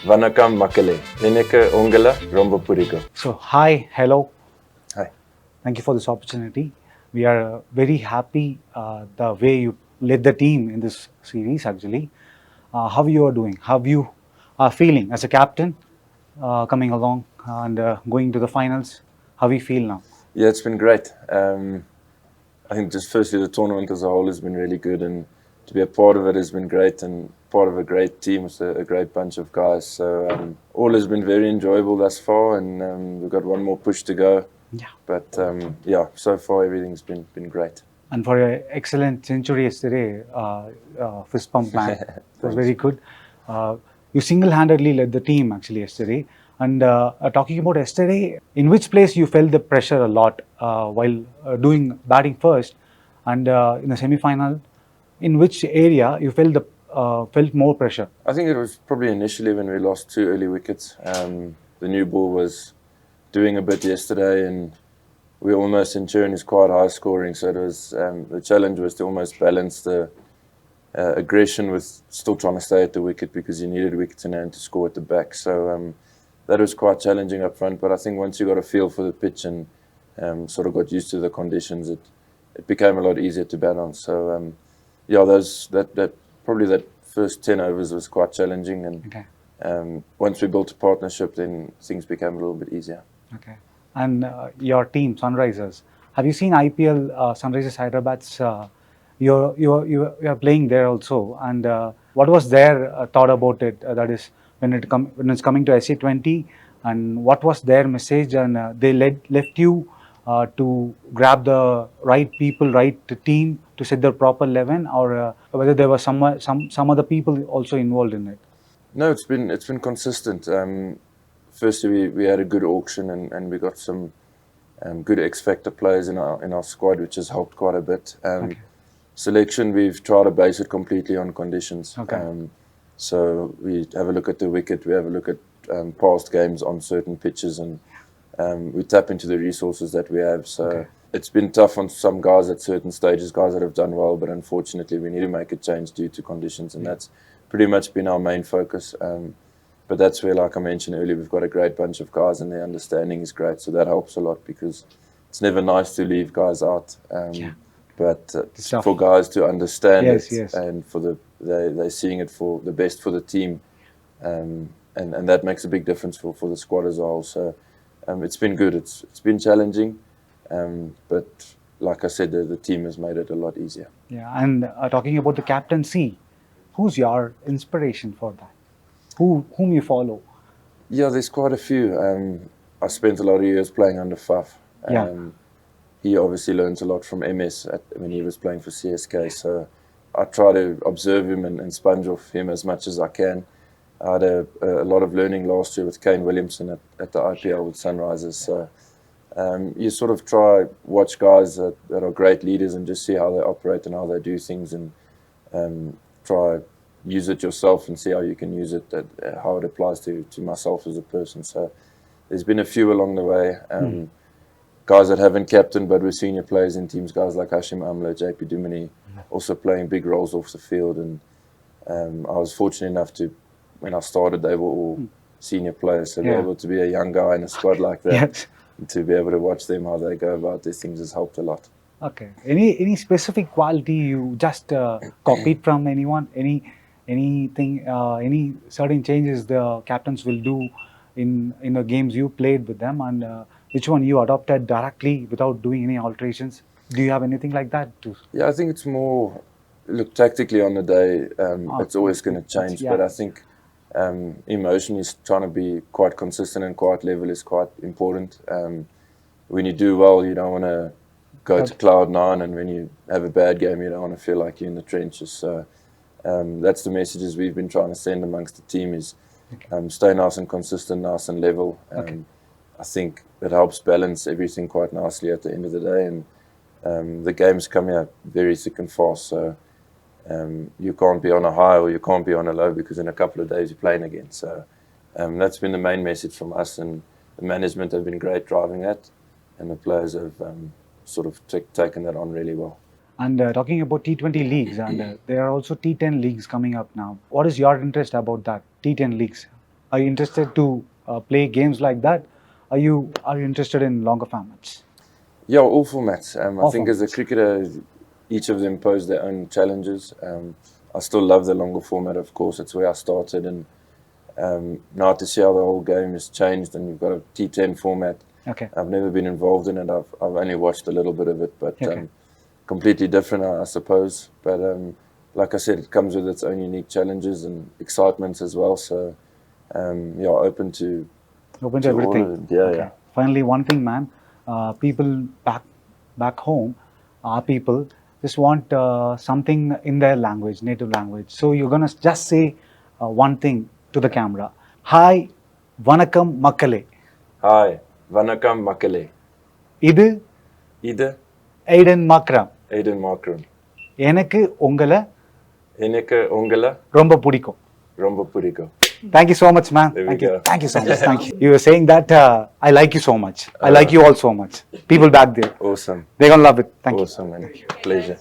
Vanakkam Makale. Nineke Ongala Rombo Purigo. So, hi, hello. Hi. Thank you for this opportunity. We are very happy the way you led the team in this series. Actually, how you are doing? How you are feeling as a captain, coming along and going to the finals? How we feel now? Yeah, it's been great. I think just firstly, the tournament as a whole has been really good, and to be a part of it has been great, and part of a great team. It's a great bunch of guys. So all has been very enjoyable thus far, and we've got one more push to go. Yeah. But yeah, so far everything's been great. And for an excellent century yesterday, fist pump man. It was very good. You single-handedly led the team actually yesterday. And talking about yesterday, in which place you felt the pressure a lot while doing batting first, and in the semi-final, in which area you felt more pressure? I think it was probably initially when we lost 2 early wickets. The new ball was doing a bit yesterday, and we almost in turn is quite high scoring. So it was the challenge was to almost balance the aggression with still trying to stay at the wicket because you needed wickets in hand to score at the back. So that was quite challenging up front. But I think once you got a feel for the pitch and sort of got used to the conditions, it became a lot easier to bat on. So yeah, that probably that first 10 overs was quite challenging, and Okay. once we built a partnership, then things became a little bit easier. Okay. And your team, Sunrisers. Have you seen IPL Sunrisers Hyderabad's? You're playing there also. And what was their thought about it? That is when it's coming to SC20, and what was their message? And they left you to grab the right people, right team to set the proper 11, or whether there was some other people also involved in it. No, it's been consistent. Firstly, we had a good auction, and we got some good X factor players in our squad, which has helped quite a bit. Okay. Selection, we've tried to base it completely on conditions. Okay. So we have a look at the wicket, we have a look at past games on certain pitches, and we tap into the resources that we have. So Okay. it's been tough on some guys at certain stages, guys that have done well, but unfortunately we need to make a change due to conditions, and that's pretty much been our main focus. But that's where, like I mentioned earlier, we've got a great bunch of guys, and their understanding is great. So that helps a lot because it's never nice to leave guys out. But for guys to understand Yes. and for they're seeing it for the best for the team, and that makes a big difference for the squad as a whole. So it's been good. It's been challenging, but like I said, the team has made it a lot easier. Yeah, and talking about the captaincy, who's your inspiration for that? Whom you follow? Yeah, there's quite a few. I spent a lot of years playing under Faf. Yeah. He obviously learned a lot from MS when he was playing for CSK. So I try to observe him and sponge off him as much as I can. I had a lot of learning last year with Kane Williamson at the IPL with Sunrisers. So you sort of watch guys that are great leaders and just see how they operate and how they do things, and try use it yourself and see how you can use it, how it applies to myself as a person. So there's been a few along the way. Guys that haven't captained but were senior players in teams, guys like Hashim Amla, JP Dumini, also playing big roles off the field. And I was fortunate enough when I started, they were all senior players. So to be able to be a young guy in a squad like that, Yes. to be able to watch them, how they go about these things, has helped a lot. Okay. Any specific quality you just copied from anyone? Anything? Any certain changes the captains will do in the games you played with them, and which one you adopted directly without doing any alterations? Do you have anything like that too? Yeah, I think it's more, look, tactically on the day, it's always going to change. But I think emotionally trying to be quite consistent and quite level is quite important. When you do well, you don't want to go to cloud nine, and when you have a bad game, you don't want to feel like you're in the trenches. So that's the messages we've been trying to send amongst the team is stay nice and consistent, nice and level. I think it helps balance everything quite nicely at the end of the day, and the games come out very thick and fast. So you can't be on a high or you can't be on a low, because in a couple of days you're playing again. So that's been the main message from us, and the management have been great driving that, and the players have sort of taken that on really well. And talking about T20 leagues, and there are also T10 leagues coming up now. What is your interest about that T10 leagues? Are you interested to play games like that? Are you interested in longer formats? Yeah, all formats. I All think as a formats. cricketer, each of them pose their own challenges. I still love the longer format, of course. It's where I started, and now to see how the whole game has changed, and you've got a T10 format. Okay. I've never been involved in it. I've only watched a little bit of it, but Okay. completely different, I suppose. But like I said, it comes with its own unique challenges and excitements as well. So yeah, open to Open to all everything. of it. Yeah, Okay. yeah. Finally, one thing, man. People back home, our people just want something in their language, native language. So you're gonna just say one thing to the camera. Hi, vanakkam makkale. Hi, vanakkam makkale. இது Ida, Aiden Markram. Aiden Markram. எனக்கு உங்களை Eneke ongala ரொம்ப பிடிக்கும். romba purico. Thank you so much, man. There we Thank you. go. Thank you so much. Thank you. You were saying that I like you so much. I like you all so much. People back there, Awesome. they're gonna love it. Thank you. Awesome, man. Pleasure.